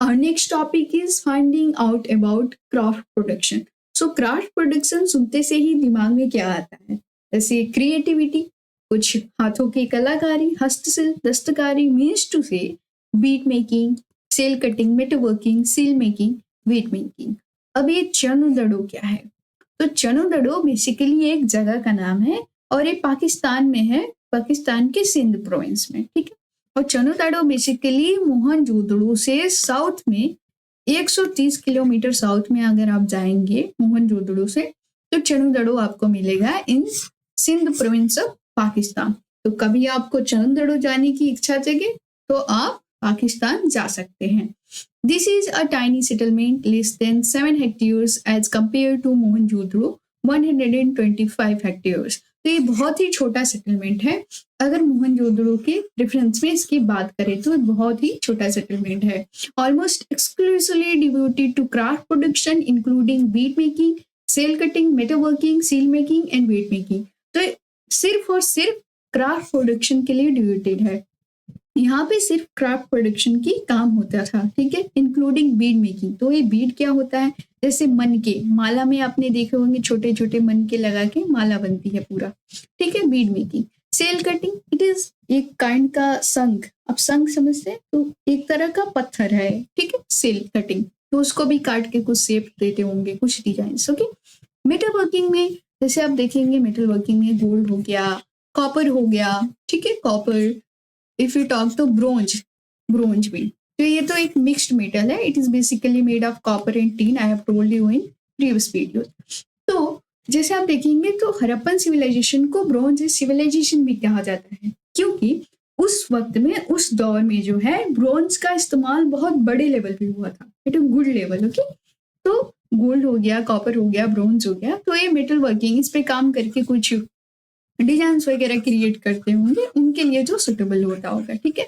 Our next topic is finding out about craft production. So craft production सुनते से ही दिमाग में क्या आता है? जैसे क्रिएटिविटी, कुछ हाथों की कलाकारी, हस्तशिल्प, दस्तकारी, means to say bead making, shell cutting, metalworking, seal making, weight making. अब ये चनो दड़ो क्या है? तो चनो दड़ो बेसिकली एक जगह का नाम है और ये पाकिस्तान में है, पाकिस्तान के सिंध प्रोविंस में. ठीक है. और चनो दड़ो बेसिकली मोहनजोदड़ो से साउथ में 130 किलोमीटर साउथ में अगर आप जाएंगे मोहनजोदड़ो से तो चनो दड़ो आपको मिलेगा इन सिंध प्रोविंस ऑफ पाकिस्तान. तो कभी आपको चनो दड़ो जाने की इच्छा जगे तो आप पाकिस्तान जा सकते हैं. This is a tiny settlement less than 7 hectares as compare to Mohenjodaro 125 hectares. तो ये बहुत ही छोटा सेटलमेंट है. अगर मोहनजोदड़ो के रेफरेंस में इसकी बात करें तो बहुत ही छोटा सेटलमेंट है. Almost exclusively devoted to craft production including bead making, shell cutting, metalworking, seal making and weight making. तो सिर्फ और सिर्फ क्राफ्ट प्रोडक्शन के लिए डिवोटेड है. यहाँ पे सिर्फ क्राफ्ट प्रोडक्शन की काम होता था. ठीक है. Including bead making. तो ये बीड क्या होता है? जैसे मन के माला में आपने देखे होंगे छोटे छोटे मन के लगा के माला बनती है पूरा. ठीक है. Bead making. Shell cutting, it is एक काइंड का संग. अब संग समझते हैं तो एक तरह का पत्थर है. ठीक है. सेल कटिंग तो उसको भी काट के कुछ शेप देते होंगे, कुछ डिजाइन. ओके. मेटल वर्किंग में जैसे आप देखेंगे मेटल वर्किंग में गोल्ड हो गया, कॉपर हो गया. ठीक है. कॉपर. इफ यू टॉक तो ब्रोंज भी. तो ये तो एक मिक्स्ड मेटल है. It is basically made of copper and teen. I have told you in previous video. तो जैसे आप देखेंगे तो हड़प्पन सिविलाइजेशन को ब्रोंज सिविलाइजेशन भी कहा जाता है क्योंकि उस वक्त में उस दौर में जो है ब्रोंज का इस्तेमाल बहुत बड़े लेवल पे हुआ था. It good level. ओके. तो गोल्ड हो गया, कॉपर हो गया, ब्रोंज हो गया. तो ये मेटल वर्किंग इस पे काम करके कुछ डिजाइन वगैरह क्रिएट करते होंगे उनके लिए जो सुटेबल होता होगा. ठीक है.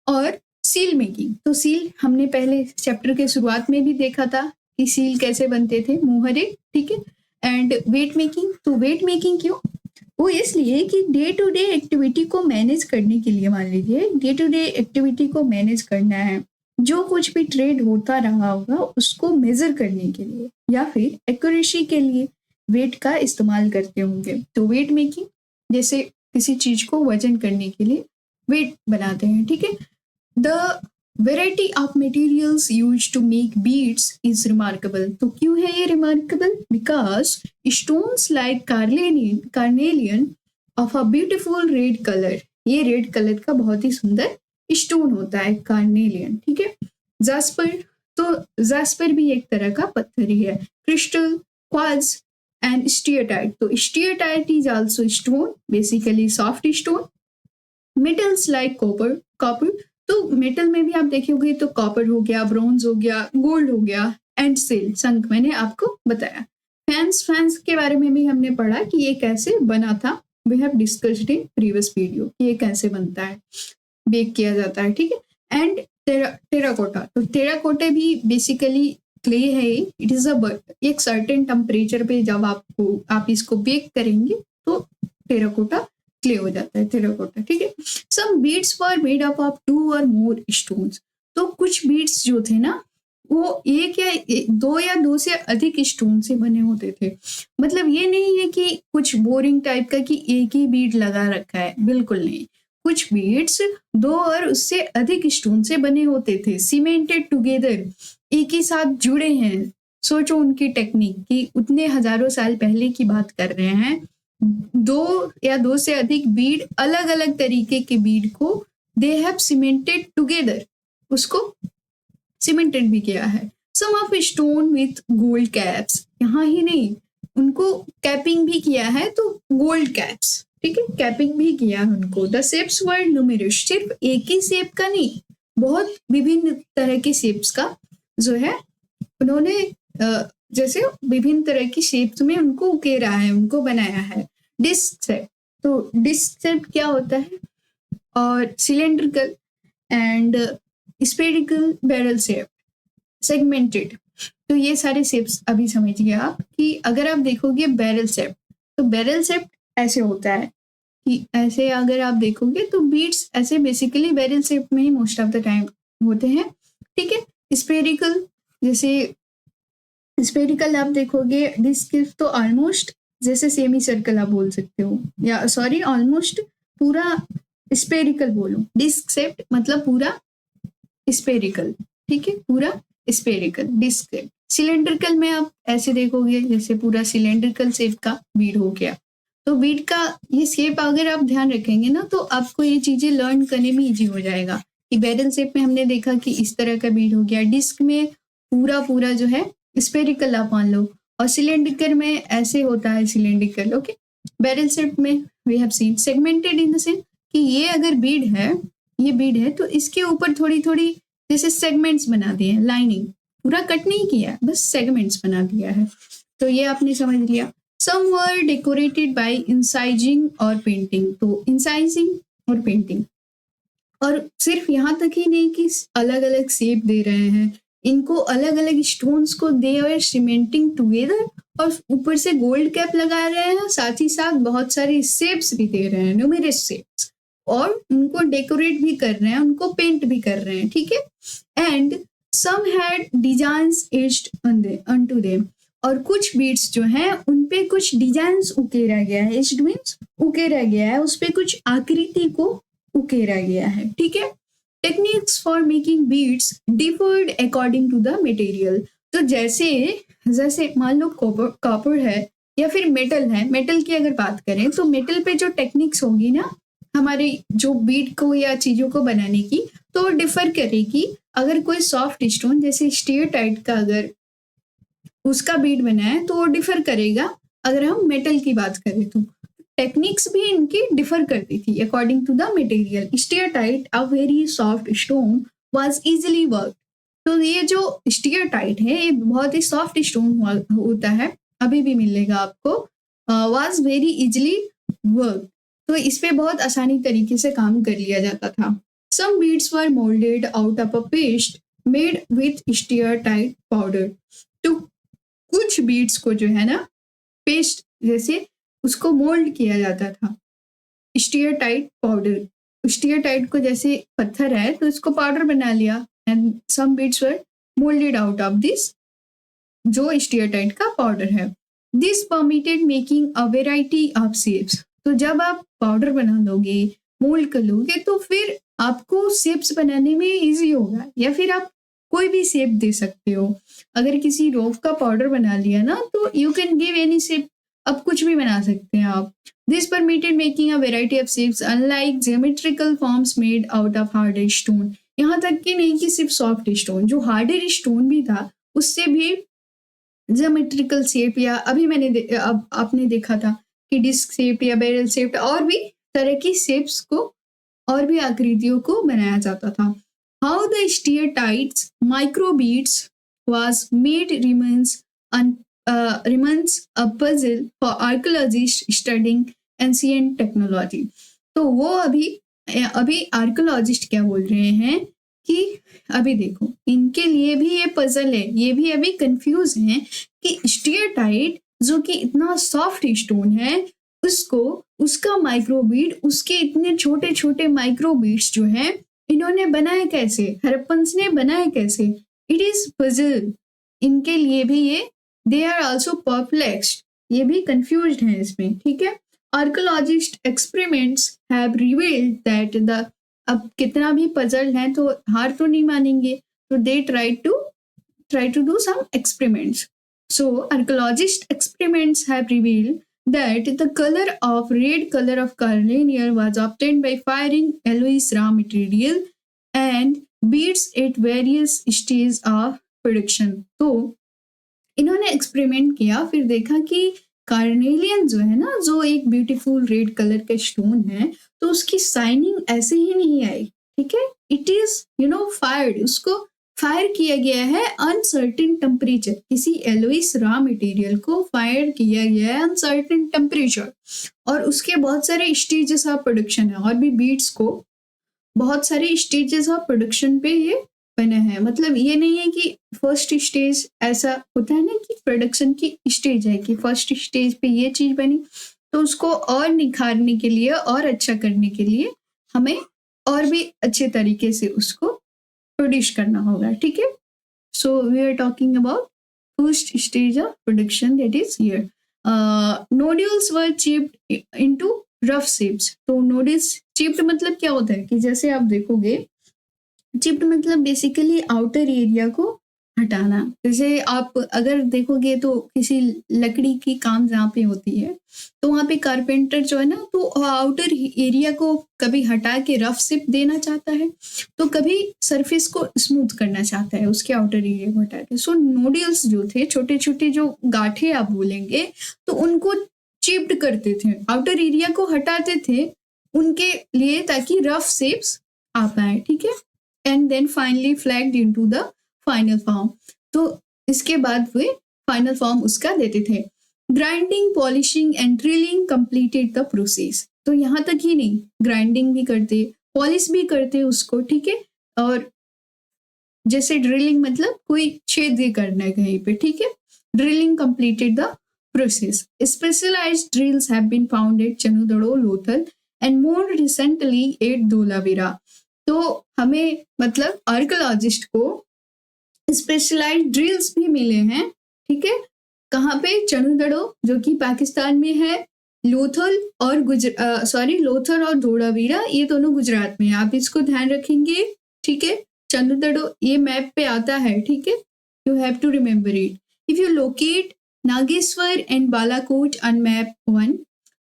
और सील मेकिंग. तो सील हमने पहले चैप्टर के शुरुआत में भी देखा था कि सील कैसे बनते थे, मुहरे. ठीक है. And weight making. तो वेट मेकिंग क्यों? वो इसलिए कि डे टू डे एक्टिविटी को मैनेज करने के लिए. मान लीजिए डे टू डे एक्टिविटी को मैनेज करना है, जो कुछ भी ट्रेड होता रहा होगा उसको मेजर करने के लिए या फिर एक्यूरेसी के लिए वेट का इस्तेमाल करते होंगे. तो वेट मेकिंग जैसे किसी चीज को वजन करने के लिए वेट बनाते हैं. ठीक है. The variety of materials used to make beads is remarkable. तो क्यों है ये remarkable? Because stones like carnelian of a beautiful red colour. ये रेड कलर का बहुत ही सुंदर स्टोन होता है कार्नेलियन. ठीक है. जास्पर. तो जास्पर भी एक तरह का पत्थर ही है. Crystal, quartz and steatite. तो steatite is also stone, basically soft stone. Metals like copper. तो मेटल में भी आप देखोगे तो कॉपर हो गया, ब्रोंज हो गया, गोल्ड हो गया एंड सिल्क. संक मैंने आपको बताया. फैंस के बारे में भी हमने पढ़ा कि ये कैसे बना था. We have discussed in previous video कि ये कैसे बनता है, बेक किया जाता है. ठीक है. And terracotta. तो टेराकोटा भी बेसिकली क्ले है. इट इज एक सर्टेन टेम्परेचर पे जब आप इसको बेक करेंगे तो टेराकोटा क्ले हो जाता है. टेराकोटा. ठीक है. Some beads were made up of 2 और मोर स्टोन्स. तो कुछ बीड्स जो थे ना वो एक या दो से अधिक स्टोन से बने होते थे. मतलब ये नहीं है कि कुछ बोरिंग टाइप का कि एक ही बीड लगा रखा है. बिल्कुल नहीं. कुछ बीड्स 2 और उससे अधिक स्टोन से बने होते थे. Cemented together. एक ही साथ जुड़े हैं. सोचो उनकी टेक्निक कि उतने हजारों साल पहले की बात कर रहे हैं. 2 से अधिक बीड, अलग अलग तरीके के बीड को दे हैव सीमेंटेड टुगेदर. उसको सीमेंटेड भी किया है. Some of stone with gold caps. यहाँ ही नहीं, उनको कैपिंग भी किया है. तो गोल्ड कैप्स. ठीक है. कैपिंग भी किया है उनको. The shapes were numerous. सिर्फ एक ही शेप का नहीं, बहुत विभिन्न तरह के शेप्स का जो है उन्होंने जैसे विभिन्न तरह की शेप्स में उनको उकेरा है, उनको बनाया है. Disc shape. तो डिस्क शेप क्या होता है? और cylindrical and spherical, barrel shape, segmented. तो ये सारे शेप्स अभी समझिए आप कि अगर आप देखोगे बैरल शेप, तो बैरल शेप ऐसे होता है कि ऐसे अगर आप देखोगे तो बीड्स ऐसे बेसिकली बैरल शेप में ही मोस्ट ऑफ द टाइम होते हैं. ठीक है. स्पेरिकल, जैसे स्पेरिकल आप देखोगे डिस्क तो ऑलमोस्ट जैसे सेमी सर्कल आप बोल सकते हो, या सॉरी ऑलमोस्ट पूरा स्पेरिकल बोलो, डिस्क शेप्ड मतलब पूरा स्पेरिकल, ठीक है, पूरा स्पेरिकल डिस्क शेप। सिलेंड्रिकल में आप ऐसे देखोगे जैसे पूरा सिलेंड्रिकल शेप का बीड हो गया। तो बीड का ये शेप अगर आप ध्यान रखेंगे ना तो आपको ये चीजें लर्न करने में इजी हो जाएगा कि बैरल शेप में हमने देखा कि इस तरह का बीड हो गया, डिस्क में पूरा पूरा जो है स्पेरिकल आप मान लो, और सिलेंड्रिकल में ऐसे होता है सिलेंड्रिकल, ओके। बैरल शेप में we have seen segmented in the sense कि ये अगर बीड है, ये बीड है तो इसके ऊपर थोड़ी थोड़ी जैसे सेगमेंट्स बना दिए, लाइनिंग पूरा कट नहीं किया, बस सेगमेंट्स बना दिया है। तो ये आपने समझ लिया। सम वर डेकोरेटेड बाय इंसाइजिंग और पेंटिंग, तो इंसाइजिंग और पेंटिंग, और सिर्फ यहाँ तक ही नहीं कि अलग अलग शेप दे रहे हैं, इनको अलग अलग स्टोन्स को दे और सीमेंटिंग टुगेदर, और ऊपर से गोल्ड कैप लगा रहे हैं, साथ ही साथ बहुत सारी शेप्स भी दे रहे हैं, न्यूमेरस शेप्स, और उनको डेकोरेट भी कर रहे हैं, उनको पेंट भी कर रहे हैं, ठीक है। And some had designs etched onto them, और कुछ बीड्स जो हैं उन पे कुछ डिजाइन्स उकेरा गया है, एच्ड मींस उकेरा गया है, उस पे कुछ आकृति को उकेरा गया है, ठीक है। Techniques for making beads differed according to the material, तो जैसे जैसे मान लो कॉपर है या फिर मेटल है, मेटल की अगर बात करें तो मेटल पे जो टेक्निक्स होगी ना हमारे जो बीड को या चीजों को बनाने की, तो डिफर करेगी। अगर कोई सॉफ्ट स्टोन जैसे स्टीयरटाइट का अगर उसका बीड बना है तो वो डिफर करेगा, अगर हम मेटल की बात करें तो टेक्निक्स भी इनकी डिफर करती थी according to the material. Steatite a very soft stone was easily work, तो ये जो स्टीयरटाइट है ये बहुत ही सॉफ्ट स्टोन होता है, अभी भी मिलेगा आपको, वाज वेरी इजीली वर्क, तो इस पे बहुत आसानी तरीके से काम कर लिया जाता था। Some beads were moulded out of a paste made with steatite powder, तो कुछ बीड्स को जो है ना पेस्ट जैसे उसको मोल्ड किया जाता था स्टीयरटाइट पाउडर, स्टीयरटाइट को जैसे पत्थर है तो इसको पाउडर बना लिया, and some beads were moulded out of this जो स्टीयरटाइट का पाउडर है। This permitted making a variety of shapes, तो जब आप पाउडर बना लोगे मोल्ड कर लोगे तो फिर आपको शेप्स बनाने में इजी होगा, या फिर आप कोई भी शेप दे सकते हो। अगर किसी रोफ का पाउडर बना लिया ना तो you can give any shape, अब कुछ भी बना सकते हैं आप। This permitted making a variety of shapes unlike geometrical forms made out of harder stone, यहाँ तक कि नहीं कि सिर्फ सॉफ्ट स्टोन, जो हार्डर स्टोन भी था उससे भी ज्योमेट्रिकल शेप, या अभी अब आपने देखा था कि डिस्क शेप या बैरल शेप और भी तरह की शेप्स को और भी आकृतियों को बनाया जाता था। How the steatites microbeads was made remains a puzzle for archaeologists studying ancient technology, तो वो अभी आर्कियोलॉजिस्ट क्या बोल रहे हैं कि अभी देखो इनके लिए भी ये पजल है, ये भी अभी कंफ्यूज हैं कि स्टीयरटाइट जो कि इतना सॉफ्ट स्टोन है उसको उसका माइक्रोबीड, उसके इतने छोटे छोटे माइक्रोबीड्स जो हैं इन्होंने बनाए कैसे, हरप्पन्स ने बनाए कैसे, इट इज पजल। इनके लिए भी ये दे आर ऑल्सो परप्लेक्स्ड, ये भी कंफ्यूज्ड हैं इसमें, ठीक है। Archaeologist experiments have revealed that the, अब कितना भी पजल है तो हार तो नहीं मानेंगे, तो they try to do some experiments. So archaeologist experiments have revealed that the red color of carnelian was obtained by firing alloys raw material and beads at various stages of production। तो इन्होंने experiment किया, फिर देखा कि carnelian जो है ना, जो एक ब्यूटीफुल रेड कलर का स्टोन है, तो उसकी शाइनिंग ऐसे ही नहीं आई, ठीक है। इट इज फायर्ड, उसको फायर किया गया है अनसर्टेन टेम्परेचर, किसी एलोइस रॉ मटेरियल को फायर किया गया है अनसर्टेन टेम्परेचर, और उसके बहुत सारे स्टेजेस ऑफ प्रोडक्शन है, और भी बीड्स को बहुत सारे स्टेजेस ऑफ प्रोडक्शन पे ये बना है। मतलब ये नहीं है कि फर्स्ट स्टेज, ऐसा होता है ना कि प्रोडक्शन की स्टेज है कि फर्स्ट स्टेज पे ये चीज बनी, तो उसको और निखारने के लिए और अच्छा करने के लिए हमें और भी अच्छे तरीके से उसको प्रोड्यूस करना होगा, ठीक है। So we are talking about first stage of production, that is here. Nodules were chipped into rough shapes. तो nodules chipped मतलब क्या होता है कि जैसे आप देखोगे, चिप्ड मतलब बेसिकली आउटर एरिया को हटाना। जैसे आप अगर देखोगे तो किसी लकड़ी की काम जहाँ पे होती है तो वहाँ पे कारपेंटर जो है ना, तो आउटर एरिया को कभी हटा के रफ शेप देना चाहता है, तो कभी सरफेस को स्मूथ करना चाहता है उसके आउटर एरिया को हटा के। सो नोडल्स जो थे, छोटे छोटे जो गांठे आप बोलेंगे, तो उनको चिप्ड करते थे, आउटर एरिया को हटाते थे उनके लिए, ताकि रफ शेप्स आ पाए, ठीक है। And then finally flaked into the final form. तो इसके बाद वे फाइनल फॉर्म उसका देते थे। Grinding, polishing and drilling completed the process. तो यहाँ तक ही नहीं, ग्राइंडिंग भी करते, पॉलिश भी करते उसको, ठीक है। और जैसे ड्रिलिंग मतलब कोई छेद करना है कहीं पे, ठीक है। Drilling completed the process. Specialized drills have been found at Chanudaro, Lothal and more recently at Dholavira. तो हमें मतलब आर्कोलॉजिस्ट को स्पेशलाइज्ड ड्रिल्स भी मिले हैं, ठीक है। कहाँ पे? चनुदड़ो जो कि पाकिस्तान में है, लोथल और लोथल और धोलावीरा ये दोनों गुजरात में है। आप इसको ध्यान रखेंगे, ठीक है। चनुदड़ो ये मैप पे आता है, ठीक है। You have to remember it. If you locate Nageshwar and Balakot on map 1.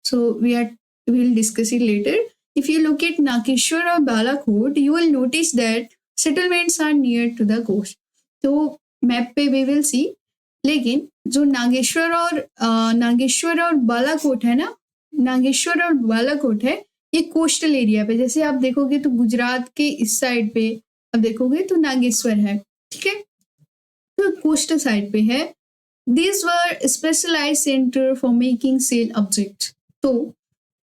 So we'll discuss it later. If you look at Nageshwar or Balakot, you will notice that settlements are near to the coast. तो map पे we will see. लेकिन जो नागेश्वर और बालाकोट है ना, नागेश्वर और बालाकोट है, ये कोस्टल एरिया पे। जैसे आप देखोगे तो गुजरात के इस साइड पे आप देखोगे तो नागेश्वर है, ठीक है। तो कोस्टल साइड पे है। These were specialized center for making sail objects. तो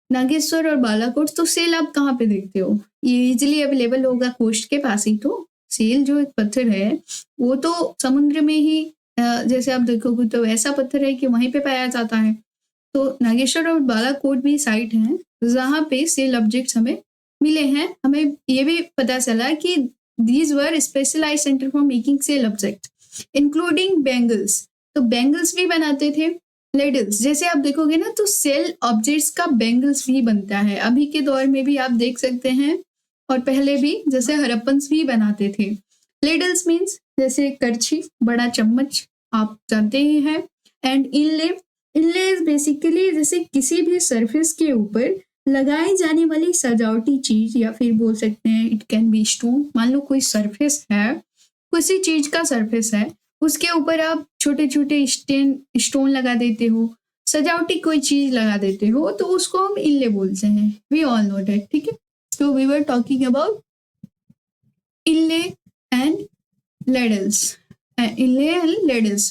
नागेश्वर और बालाकोट, तो सेल आप कहाँ पे देखते हो? ये इजिली अवेलेबल होगा कोस्ट के पास ही। तो सेल जो एक पत्थर है वो तो समुद्र में ही, जैसे आप देखोगे तो ऐसा पत्थर है कि वहीं पे पाया जाता है। तो नागेश्वर और बालाकोट भी साइट हैं जहाँ पे सेल ऑब्जेक्ट्स हमें मिले हैं। हमें ये भी पता चला कि these were specialized center for making sail objects including bangles. तो बैंगल्स भी बनाते थे। लेडल्स, जैसे आप देखोगे ना तो सेल ऑब्जेक्ट्स का बैंगल्स भी बनता है। अभी के दौर में भी आप देख सकते हैं, और पहले भी जैसे हड़प्पन्स भी बनाते थे। लेडल्स मीन्स जैसे करछी, बड़ा चम्मच, आप जानते ही हैं। एंड इनले बेसिकली जैसे किसी भी सरफेस के ऊपर लगाई जाने वाली सजावटी चीज, या फिर बोल सकते हैं इट कैन बी स्टोन। मान लो कोई सरफेस है, किसी चीज का सरफेस है, उसके ऊपर आप छोटे छोटे स्टोन लगा देते हो, सजावटी कोई चीज लगा देते हो, तो उसको हम इनले बोलते हैं। वी ऑल नो दैट, ठीक है। तो we were talking about inlay and ladles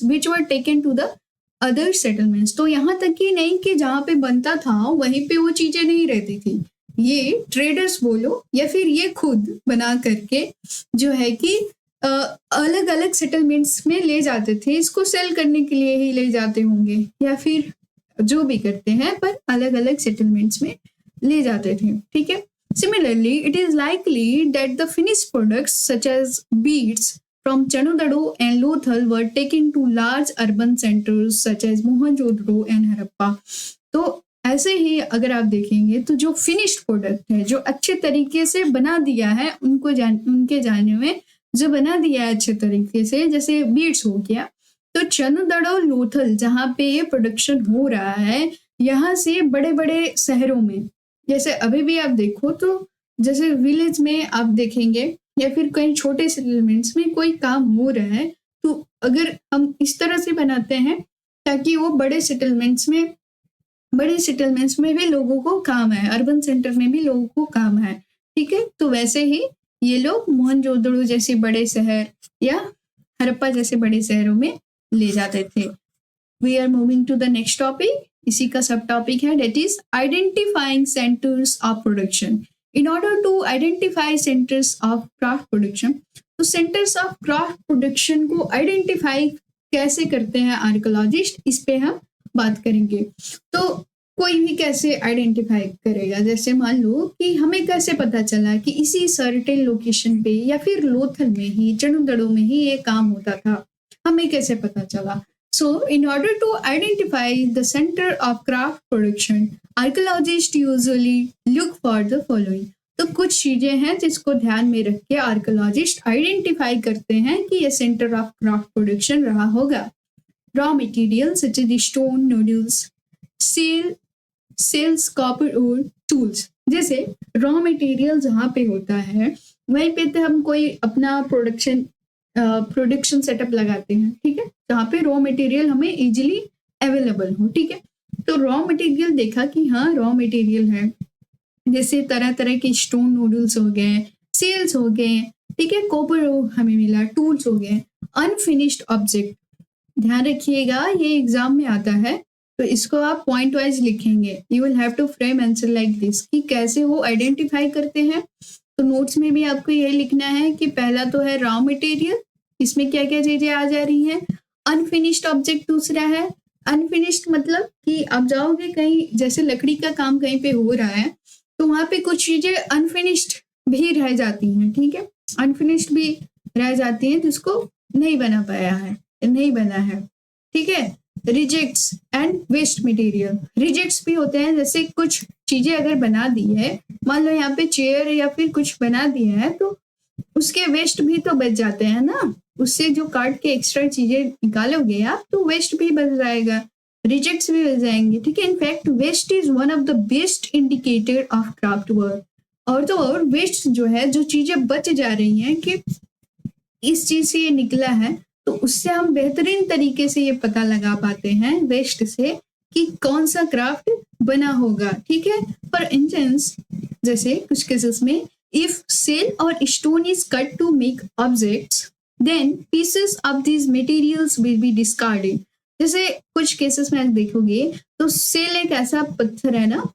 which were taken to the other settlements. तो यहाँ तक ही नहीं कि जहाँ पे बनता था वहीं पे वो चीजें नहीं रहती थी, ये ट्रेडर्स बोलो या फिर ये खुद बना करके जो है कि अलग अलग सेटलमेंट्स में ले जाते थे। इसको सेल करने के लिए ही ले जाते होंगे, या फिर जो भी करते हैं, पर अलग अलग सेटलमेंट्स में ले जाते थे, ठीक है। Similarly it is likely that the finished products such as beads from Chanhudaro and Lothal were taken to large urban centres such as Mohenjodaro and Harappa. तो ऐसे ही अगर आप देखेंगे तो जो फिनिश्ड प्रोडक्ट है, जो अच्छे तरीके से बना दिया है, उनके जाने में जो बना दिया है अच्छे तरीके से, जैसे बीड्स हो गया, तो चनुदड़ो लोथल जहाँ पे ये प्रोडक्शन हो रहा है, यहाँ से बड़े बड़े शहरों में, जैसे अभी भी आप देखो तो जैसे विलेज में आप देखेंगे या फिर कहीं छोटे सेटलमेंट्स में कोई काम हो रहा है, तो अगर हम इस तरह से बनाते हैं ताकि वो बड़े सेटलमेंट्स में भी लोगों को काम है, अर्बन सेंटर में भी लोगों को काम है, ठीक है। तो वैसे ही ये लोग मोहनजोदड़ो जैसे बड़े शहर या हड़प्पा जैसे बड़े शहरों में ले जाते थे। We are moving to the next topic. इसी का सब टॉपिक है, that is identifying centres of production. In order to identify centres of craft production, तो सेंटर्स ऑफ क्राफ्ट प्रोडक्शन को आइडेंटिफाई कैसे करते हैं आर्कोलॉजिस्ट, इस पे हम बात करेंगे। तो कोई भी कैसे आइडेंटिफाई करेगा? जैसे मान लो कि हमें कैसे पता चला कि इसी सर्टेन लोकेशन पे या फिर लोथल में ही, चनुदड़ो में ही ये काम होता था, हमें कैसे पता चला? So in order to identify the centre of craft production, archaeologists usually look for the following. तो कुछ चीजें हैं जिसको ध्यान में रख के आर्कियोलॉजिस्ट आइडेंटिफाई करते हैं कि ये सेंटर ऑफ क्राफ्ट प्रोडक्शन रहा होगा। Raw material such as stone, nodules, shells, copper और टूल्स। जैसे रॉ मटेरियल जहाँ पे होता है वहीं पे तो हम कोई अपना प्रोडक्शन सेटअप लगाते हैं, ठीक है, जहाँ पे रॉ मटेरियल हमें इजीली अवेलेबल हो, ठीक है। तो रॉ मटेरियल देखा कि हाँ रॉ मटेरियल है, जैसे तरह तरह के स्टोन नूडल्स हो गए, सेल्स हो गए, ठीक है, कॉपर हमें मिला, टूल्स हो गए। अनफिनिश्ड ऑब्जेक्ट, ध्यान रखिएगा ये एग्जाम में आता है, तो इसको आप पॉइंट वाइज लिखेंगे। You will have to frame answer like this कि कैसे वो आइडेंटिफाई करते हैं। तो नोट्स में भी आपको ये लिखना है कि पहला तो है रॉ मटेरियल, इसमें क्या क्या चीजें आ जा रही हैं। अनफिनिश्ड ऑब्जेक्ट दूसरा है। अनफिनिश्ड मतलब कि आप जाओगे कहीं, जैसे लकड़ी का काम कहीं पे हो रहा है तो वहां पे कुछ चीजें अनफिनिश्ड भी रह जाती हैं, ठीक है, अनफिनिश्ड भी रह जाती हैं जिसको नहीं बना पाया है, नहीं बना है, ठीक है। Rejects and waste material, rejects भी होते हैं, जैसे कुछ चीजें अगर बना दी है, मान लो यहाँ पे चेयर या फिर कुछ बना दिया है तो उसके वेस्ट भी तो बच जाते हैं ना, उससे जो काट के एक्स्ट्रा चीजें निकालोगे आप तो वेस्ट भी बच जाएगा, रिजेक्ट्स भी बच जाएंगे, ठीक है। In fact waste is one of the best indicator of craft work. और तो और वेस्ट जो है, जो चीजें बच जा रही हैं कि इस चीज से ये निकला है, तो उससे हम बेहतरीन तरीके से ये पता लगा पाते हैं वेस्ट से कि कौन सा क्राफ्ट बना होगा, ठीक है। फॉर इंस्टेंस, जैसे कुछ केसेस में इफ सेल और stone is cut to make objects then pieces of these materials will be discarded. जैसे कुछ केसेस में आप देखोगे तो सेल एक ऐसा पत्थर है ना,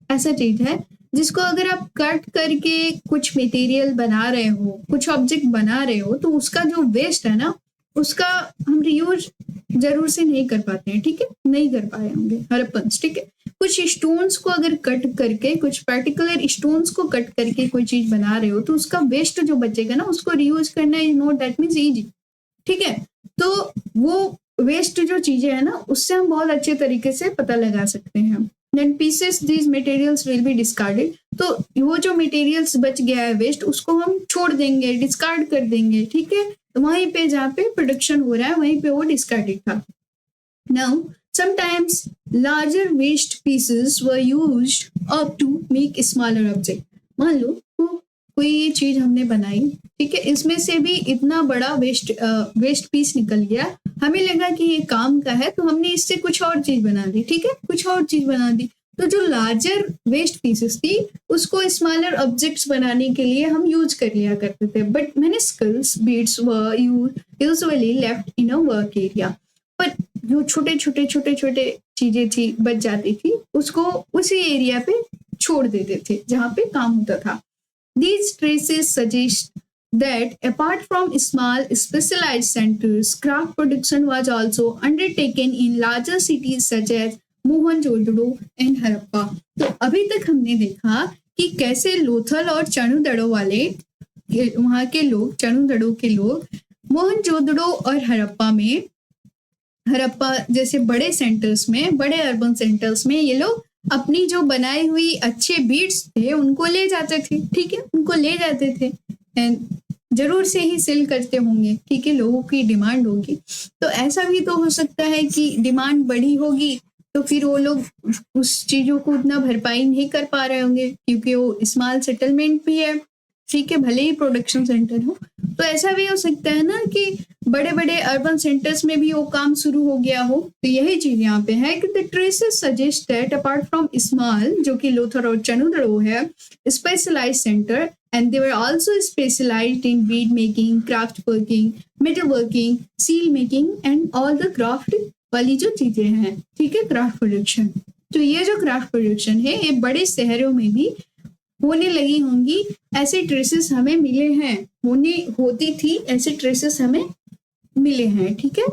ऐसा चीज है जिसको अगर आप कट करके कुछ मटेरियल बना रहे हो, कुछ ऑब्जेक्ट बना रहे हो, तो उसका जो वेस्ट है ना, उसका हम रियूज जरूर से नहीं कर पाते हैं, ठीक है, नहीं कर पाए होंगे हड़प्पन्स, ठीक है। कुछ स्टोन्स को अगर कट करके, कुछ पर्टिकुलर स्टोन्स को कट करके कोई चीज बना रहे हो तो उसका वेस्ट जो बचेगा ना, उसको रियूज करना is not that means easy, ठीक है। तो वो वेस्ट जो चीजें है ना, उससे हम बहुत अच्छे तरीके से पता लगा सकते हैं। Then pieces these materials will be discarded, तो वो जो मटेरियल्स बच गया है वेस्ट, उसको हम छोड़ देंगे, डिस्कार्ड कर देंगे, ठीक है। तो वहीं पे जहाँ पे प्रोडक्शन हो रहा है वहीं पे वो डिस्कार्डेड था। Now sometimes larger waste pieces were used up to make smaller object. मान लो कोई ये चीज हमने बनाई, ठीक है, इसमें से भी इतना बड़ा वेस्ट पीस निकल गया, हमें लगा कि ये काम का है तो हमने इससे कुछ और चीज बना दी, ठीक है, कुछ और चीज बना दी। तो जो लार्जर वेस्ट पीसेस थी उसको स्मॉलर ऑब्जेक्ट्स बनाने के लिए हम यूज कर लिया करते थे। But many skills bits were usually left in a work area. पर जो छोटे छोटे चीजें थी बच जाती थी, उसको उसी एरिया पे छोड़ देते थे जहाँ पे काम होता था। These traces suggest that apart from small specialized centers, craft production was also undertaken in larger cities such as Mohenjodaro and Harappa. तो अभी तक हमने देखा कि कैसे लोथल और चनुदड़ो वाले वहां के लोग, चनुदड़ो के लोग मोहनजोदड़ो और हड़प्पा जैसे बड़े सेंटर्स में, बड़े अर्बन सेंटर्स में ये लोग अपनी जो बनाई हुई अच्छे बीड्स थे उनको ले जाते थे, ठीक है, उनको ले जाते थे एंड जरूर से ही सेल करते होंगे, ठीक है, लोगों की डिमांड होगी। तो ऐसा भी तो हो सकता है कि डिमांड बढ़ी होगी तो फिर वो लोग उस चीजों को उतना भरपाई नहीं कर पा रहे होंगे क्योंकि वो स्मॉल सेटलमेंट भी है, ठीक है, भले ही प्रोडक्शन सेंटर हो। तो ऐसा भी हो सकता है ना कि बड़े बड़े अर्बन सेंटर्स में भी वो काम शुरू हो गया हो। तो यही चीज यहाँ पे है कि the traces suggest that apart from small, जो कि लोथल और चनुदड़ो है, specialised centre, and they were also specialised in bead making, craft working, metal working, seal making and all the craft वाली जो चीजें हैं, ठीक है, क्राफ्ट प्रोडक्शन। तो ये जो क्राफ्ट प्रोडक्शन है ये बड़े शहरों में भी होने लगी होंगी, ऐसे ट्रेसेस हमें मिले हैं, होती थी, ऐसे ट्रेसेस हमें मिले हैं, ठीक है।